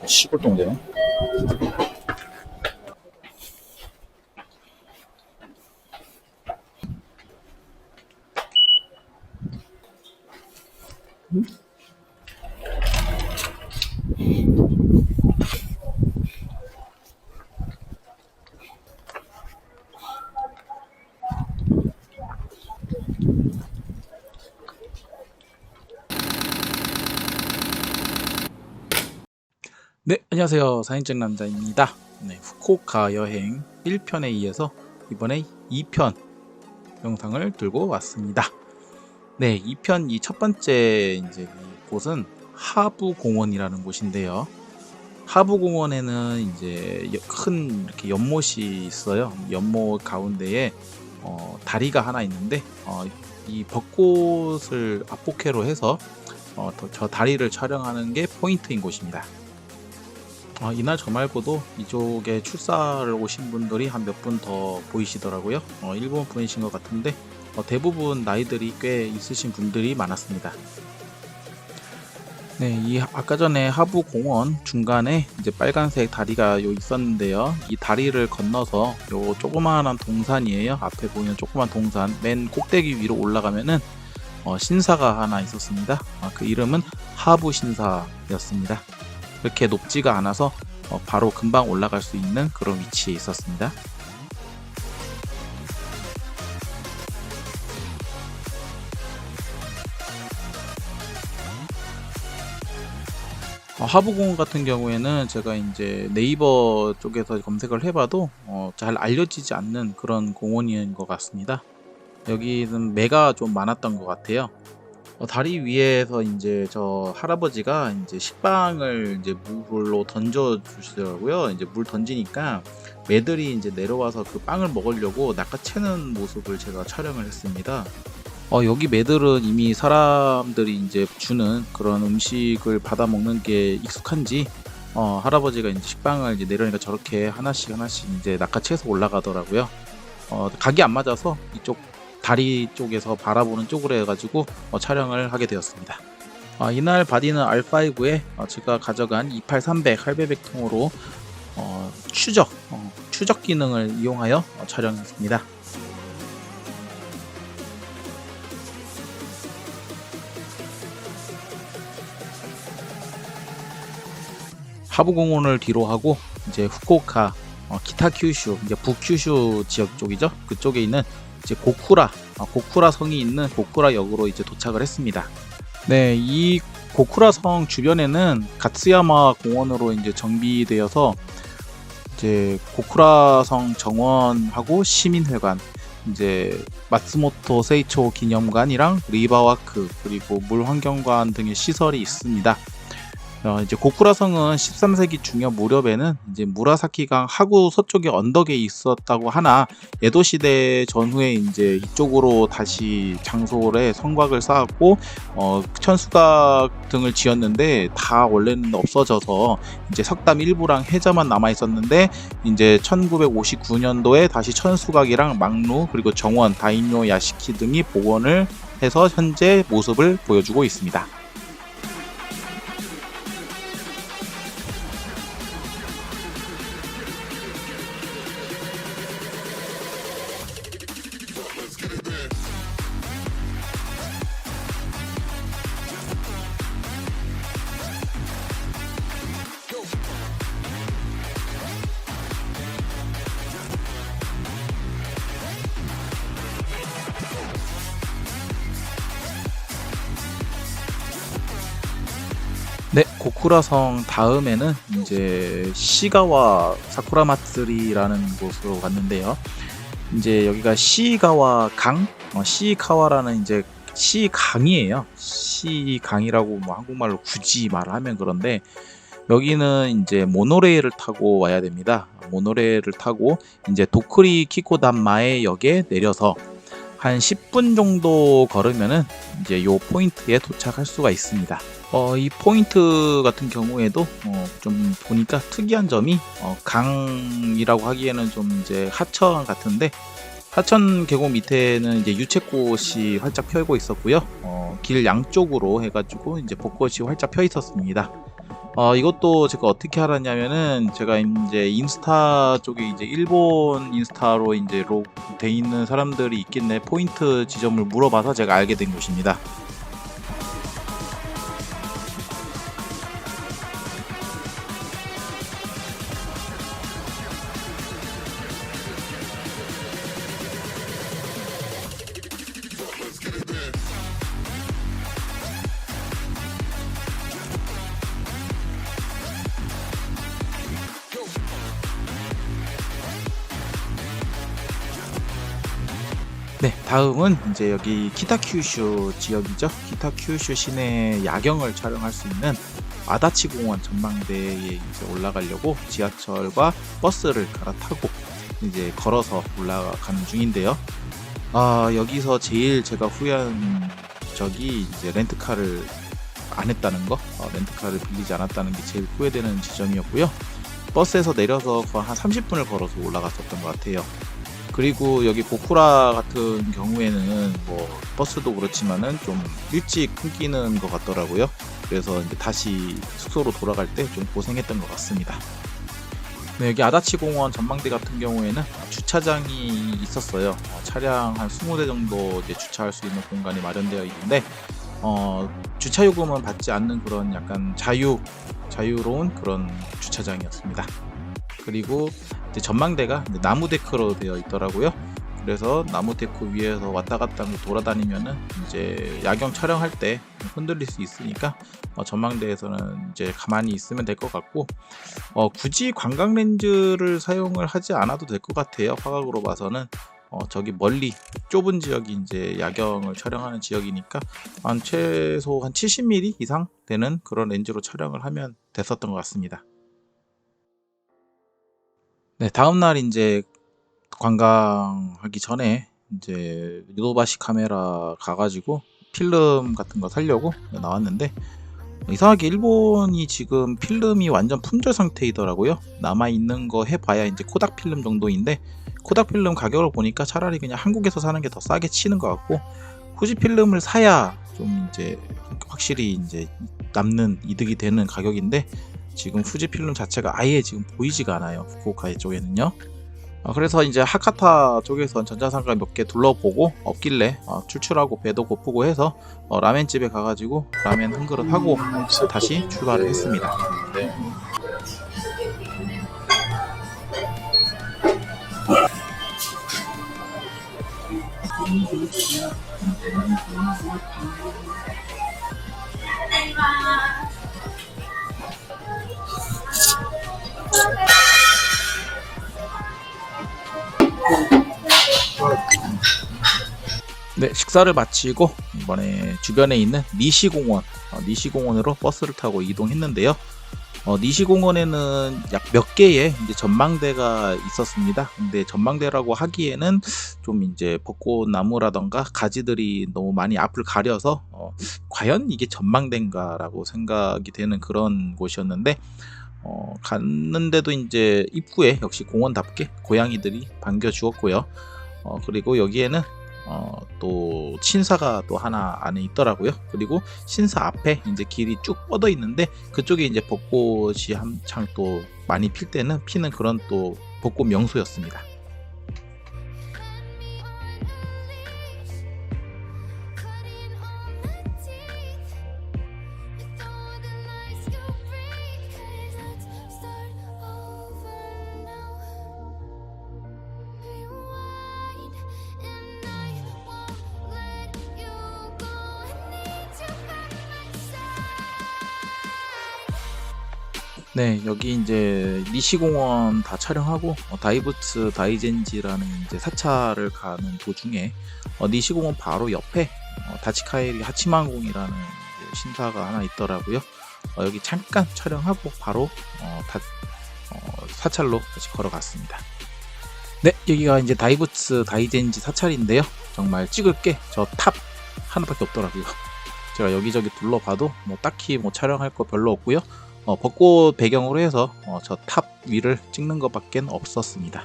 시골 동네네. 네, 안녕하세요. 사인증 남자입니다. 네, 후쿠오카 여행 1편에 이어서 이번에 2편 영상을 들고 왔습니다. 네, 2편 이 첫 번째 이제 곳은 하부공원이라는 곳인데요. 하부공원에는 이제 큰 이렇게 연못이 있어요. 연못 가운데에 다리가 하나 있는데 이 벚꽃을 앞포케로 해서 저 다리를 촬영하는 게 포인트인 곳입니다. 이날 저 말고도 이쪽에 출사를 오신 분들이 한 몇 분 더 보이시더라고요. 일본 분이신 것 같은데 대부분 나이들이 꽤 있으신 분들이 많았습니다. 네, 이 아까 전에 하부 공원 중간에 이제 빨간색 다리가 있었는데요. 이 다리를 건너서 요 조그마한 동산이에요. 앞에 보이는 조그만 동산 맨 꼭대기 위로 올라가면은 신사가 하나 있었습니다. 그 이름은 하부 신사였습니다. 그렇게 높지가 않아서 바로 금방 올라갈 수 있는 그런 위치에 있었습니다. 하부공원 같은 경우에는 제가 이제 네이버 쪽에서 검색을 해봐도 잘 알려지지 않는 그런 공원인 것 같습니다. 여기는 매가 좀 많았던 것 같아요. 다리 위에서 이제 저 할아버지가 이제 식빵을 이제 물로 던져 주시더라고요. 이제 물 던지니까 매들이 이제 내려와서 그 빵을 먹으려고 낚아채는 모습을 제가 촬영을 했습니다. 여기 매들은 이미 사람들이 이제 주는 그런 음식을 받아 먹는 게 익숙한지 할아버지가 이제 식빵을 이제 내려니까 저렇게 하나씩 이제 낚아채서 올라가더라고요. 각이 안 맞아서 이쪽 다리 쪽에서 바라보는 쪽으로 해가지고 촬영을 하게 되었습니다. 이날 바디는 R5에 제가 가져간 28300 할배백통으로 추적 기능을 이용하여 촬영했습니다. 하부공원을 뒤로 하고 이제 후쿠오카 기타큐슈 이제 북큐슈 지역 쪽이죠. 그쪽에 있는 이제 고쿠라 성이 있는 고쿠라 역으로 이제 도착을 했습니다. 네, 이 고쿠라 성 주변에는 가츠야마 공원으로 이제 정비되어서 이제 고쿠라 성 정원하고 시민회관, 이제 마츠모토 세이초 기념관이랑 리바와크 그리고 물환경관 등의 시설이 있습니다. 이제 고쿠라성은 13세기 중엽 무렵에는 이제 무라사키강 하구 서쪽의 언덕에 있었다고 하나 에도 시대 전후에 이제 이쪽으로 다시 장소에 성곽을 쌓았고 천수각 등을 지었는데 다 원래는 없어져서 이제 석담 일부랑 해저만 남아 있었는데 이제 1959년도에 다시 천수각이랑 막루 그리고 정원, 다인요 야시키 등이 복원을 해서 현재 모습을 보여주고 있습니다. 네, 고쿠라성 다음에는 이제 시가와 사쿠라 마츠리라는 곳으로 갔는데요. 이제 여기가 시가와 강, 시가와라는 이제 시강이에요. 시강이라고 뭐 한국말로 굳이 말하면 그런데 여기는 이제 모노레일을 타고 와야 됩니다. 모노레일을 타고 이제 도쿠리 키코단마의 역에 내려서 한 10분 정도 걸으면은 이제 요 포인트에 도착할 수가 있습니다. 이 포인트 같은 경우에도 좀 보니까 특이한 점이 강이라고 하기에는 좀 이제 하천 같은데 하천 계곡 밑에는 이제 유채꽃이 활짝 펴고 있었고요. 길 양쪽으로 해가지고 이제 벚꽃이 활짝 펴 있었습니다. 이것도 제가 어떻게 알았냐면은 제가 이제 인스타 쪽에 이제 일본 인스타로 이제 돼 있는 사람들이 있겠네 포인트 지점을 물어봐서 제가 알게 된 것입니다. 네, 다음은 이제 여기 키타큐슈 지역이죠. 키타큐슈 시내 야경을 촬영할 수 있는 아다치 공원 전망대에 이제 올라가려고 지하철과 버스를 갈아타고 이제 걸어서 올라가는 중인데요. 여기서 제일 제가 후회한 적이 이제 렌트카를 안 했다는 거, 렌트카를 빌리지 않았다는 게 제일 후회되는 지점이었고요. 버스에서 내려서 거의 한 30분을 걸어서 올라갔었던 것 같아요. 그리고 여기 고쿠라 같은 경우에는 뭐 버스도 그렇지만은 좀 일찍 끊기는 것 같더라고요. 그래서 이제 다시 숙소로 돌아갈 때 좀 고생했던 것 같습니다. 네, 여기 아다치 공원 전망대 같은 경우에는 주차장이 있었어요. 차량 한 20대 정도 이제 주차할 수 있는 공간이 마련되어 있는데 주차 요금은 받지 않는 그런 약간 자유로운 그런 주차장이었습니다. 그리고 이제 전망대가 이제 나무 데크로 되어 있더라고요. 그래서 나무 데크 위에서 왔다 갔다 돌아다니면은 이제 야경 촬영할 때 흔들릴 수 있으니까 전망대에서는 이제 가만히 있으면 될 것 같고 굳이 관광 렌즈를 사용을 하지 않아도 될 것 같아요. 화각으로 봐서는 저기 멀리 좁은 지역이 이제 야경을 촬영하는 지역이니까 한 최소 한 70mm 이상 되는 그런 렌즈로 촬영을 하면 됐었던 것 같습니다. 네, 다음날 이제 관광하기 전에 이제 요도바시 카메라 가가지고 필름 같은 거 사려고 나왔는데 이상하게 일본이 지금 필름이 완전 품절 상태이더라고요. 남아있는 거 해봐야 이제 코닥 필름 정도인데 코닥 필름 가격을 보니까 차라리 그냥 한국에서 사는 게 더 싸게 치는 것 같고 후지 필름을 사야 좀 이제 확실히 이제 남는 이득이 되는 가격인데 지금 후지 필름 자체가 아예 지금 보이지가 않아요. 후쿠오카 쪽에는요. 그래서 이제 하카타 쪽에서 전자상가 몇 개 둘러보고 없길래 출출하고 배도 고프고 해서 라멘집에 가가지고 라멘 한 그릇 하고 다시 출발을 했습니다. 네. 네, 식사를 마치고 이번에 주변에 있는 니시공원으로 버스를 타고 이동했는데요. 니시공원에는 약 몇 개의 이제 전망대가 있었습니다. 근데 전망대라고 하기에는 좀 이제 벚꽃나무라던가 가지들이 너무 많이 앞을 가려서 과연 이게 전망대인가라고 생각이 되는 그런 곳이었는데 갔는데도 이제 입구에 역시 공원답게 고양이들이 반겨주었고요. 그리고 여기에는 또 신사가 또 하나 안에 있더라고요. 그리고 신사 앞에 이제 길이 쭉 뻗어 있는데 그쪽에 이제 벚꽃이 한창 또 많이 필 때는 피는 그런 또 벚꽃 명소였습니다. 네, 여기 이제 니시공원 다 촬영하고 다이부츠 다이젠지라는 이제 사찰을 가는 도중에 니시공원 바로 옆에 다치카에리 하치만공이라는 이제 신사가 하나 있더라고요. 여기 잠깐 촬영하고 바로 사찰로 다시 걸어갔습니다. 네, 여기가 이제 다이부츠 다이젠지 사찰인데요. 정말 찍을 게 저 탑 하나밖에 없더라고요. 제가 여기저기 둘러봐도 뭐 딱히 뭐 촬영할 거 별로 없고요. 벚꽃 배경으로 해서 저 탑 위를 찍는 것밖에 없었습니다.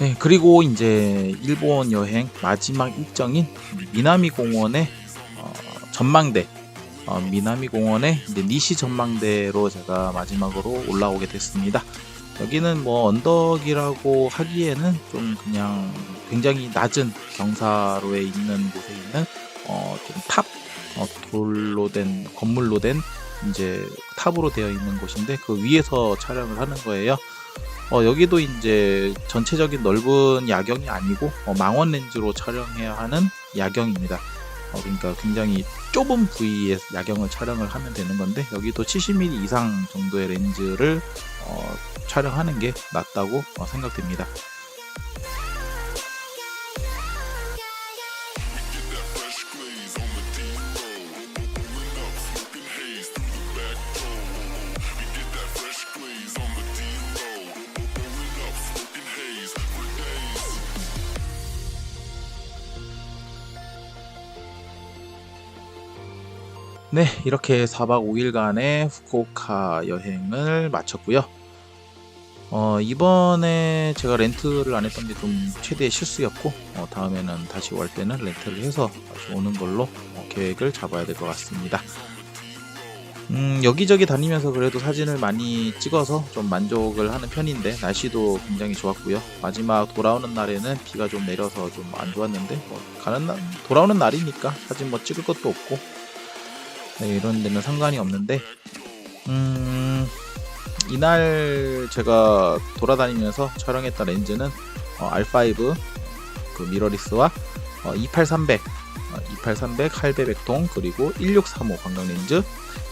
네, 그리고 이제 일본 여행 마지막 일정인 미나미 공원의 전망대, 미나미 공원의 이제 니시 전망대로 제가 마지막으로 올라오게 됐습니다. 여기는 뭐 언덕이라고 하기에는 좀 그냥 굉장히 낮은 경사로에 있는 곳에 있는 좀 탑, 돌로 된 건물로 된 이제 탑으로 되어 있는 곳인데 그 위에서 촬영을 하는 거예요. 여기도 이제 전체적인 넓은 야경이 아니고 망원 렌즈로 촬영해야 하는 야경입니다. 그러니까 굉장히 좁은 부위에 야경을 촬영을 하면 되는 건데 여기도 70mm 이상 정도의 렌즈를 촬영하는 게 낫다고 생각됩니다. 네, 이렇게 4박 5일간의 후쿠오카 여행을 마쳤고요. 이번에 제가 렌트를 안 했던 게 좀 최대의 실수였고 다음에는 다시 올 때는 렌트를 해서 다시 오는 걸로 계획을 잡아야 될 것 같습니다. 여기저기 다니면서 그래도 사진을 많이 찍어서 좀 만족을 하는 편인데 날씨도 굉장히 좋았고요. 마지막 돌아오는 날에는 비가 좀 내려서 좀 안 좋았는데 돌아오는 날이니까 사진 뭐 찍을 것도 없고 네, 이런 데는 상관이 없는데 이날 제가 돌아다니면서 촬영했던 렌즈는 R5 그 미러리스와 28-300 28-300 할배100통 그리고 1635 광각 렌즈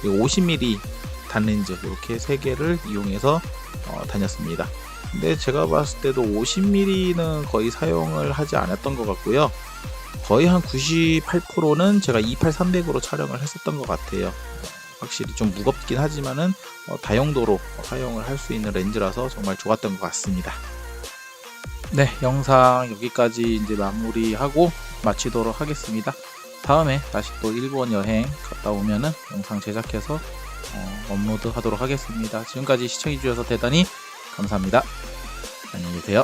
그리고 50mm 단 렌즈 이렇게 3개를 이용해서 다녔습니다. 근데 제가 봤을 때도 50mm는 거의 사용을 하지 않았던 것 같고요. 거의 한 98%는 제가 28-300으로 촬영을 했었던 것 같아요. 확실히 좀 무겁긴 하지만은 다용도로 사용을 할 수 있는 렌즈라서 정말 좋았던 것 같습니다. 네, 영상 여기까지 이제 마무리하고 마치도록 하겠습니다. 다음에 다시 또 일본 여행 갔다 오면은 영상 제작해서 업로드 하도록 하겠습니다. 지금까지 시청해주셔서 대단히 감사합니다. 안녕히 계세요.